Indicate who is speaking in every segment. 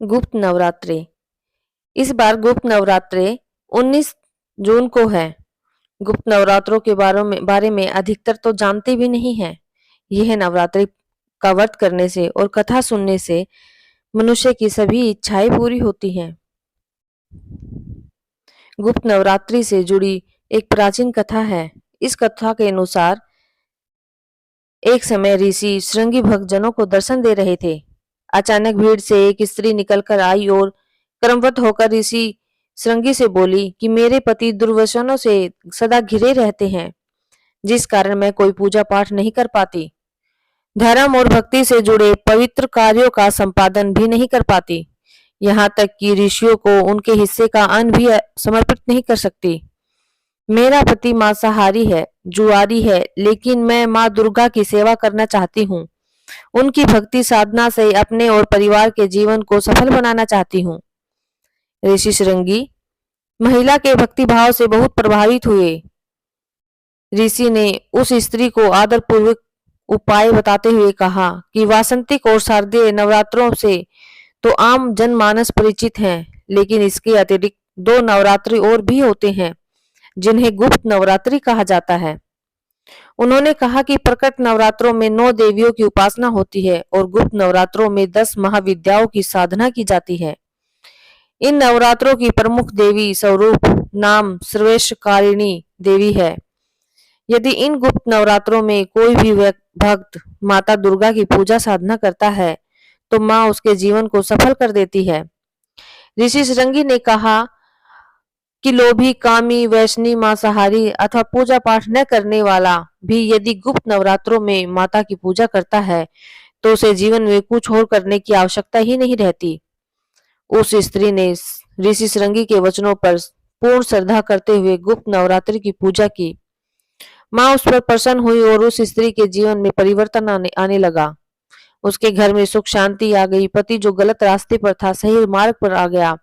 Speaker 1: गुप्त नवरात्रे। इस बार गुप्त नवरात्रे 19 जून को है। गुप्त नवरात्रों के बारे में अधिकतर तो जानते भी नहीं है। यह नवरात्रि का व्रत करने से और कथा सुनने से मनुष्य की सभी इच्छाएं पूरी होती हैं। गुप्त नवरात्रि से जुड़ी एक प्राचीन कथा है। इस कथा के अनुसार एक समय ऋषि श्रृंगी भक्तजनों को दर्शन दे रहे थे। अचानक भीड़ से एक स्त्री निकलकर आई और क्रमवत होकर ऋषि श्रृंगी से बोली कि मेरे पति दुर्व्यसनों से सदा घिरे रहते हैं, जिस कारण मैं कोई पूजा पाठ नहीं कर पाती, धर्म और भक्ति से जुड़े पवित्र कार्यों का संपादन भी नहीं कर पाती, यहाँ तक कि ऋषियों को उनके हिस्से का अन्न भी समर्पित नहीं कर सकती। मेरा पति मांसाहारी है, जुआरी है, लेकिन मैं माँ दुर्गा की सेवा करना चाहती हूँ। उनकी भक्ति साधना से अपने और परिवार के जीवन को सफल बनाना चाहती हूँ। ऋषि श्रृंगी महिला के भक्ति भाव से बहुत प्रभावित हुए। ऋषि ने उस स्त्री को आदरपूर्वक उपाय बताते हुए कहा कि वासंतिक और शारदीय नवरात्रों से तो आम जनमानस परिचित हैं, लेकिन इसके अतिरिक्त 2 नवरात्रि और भी होते हैं जिन्हें गुप्त नवरात्रि कहा जाता है। उन्होंने कहा कि प्रकट नवरात्रों में 9 देवियों की उपासना होती है और गुप्त नवरात्रों में 10 महाविद्याओं की साधना की जाती है। इन नवरात्रों की प्रमुख देवी स्वरूप नाम सर्वेश्वकारिणी देवी है। यदि इन गुप्त नवरात्रों में कोई भी भक्त माता दुर्गा की पूजा साधना करता है तो माँ उसके जीवन को सफल कर देती है। ऋषि श्रृंगी ने कहा कि लोभी, कामी, वैष्णी, मांसाहारी अथवा पूजा पाठ न करने वाला भी यदि गुप्त नवरात्रों में माता की पूजा करता है तो उसे जीवन में कुछ और करने की आवश्यकता ही नहीं रहती। उस स्त्री ने ऋषि श्रृंगी के वचनों पर पूर्ण श्रद्धा करते हुए गुप्त नवरात्रि की पूजा की। माँ उस पर प्रसन्न हुई और उस स्त्री के जीवन में परिवर्तन आने लगा। उसके घर में सुख शांति आ गई। पति जो गलत रास्ते पर था सही मार्ग पर आ गया।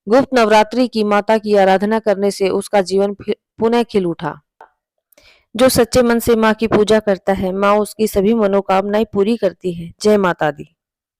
Speaker 1: गुप्त नवरात्रि की माता की आराधना करने से उसका जीवन पुनः खिल उठा। जो सच्चे मन से माँ की पूजा करता है, माँ उसकी सभी मनोकामनाएं पूरी करती है। जय माता दी।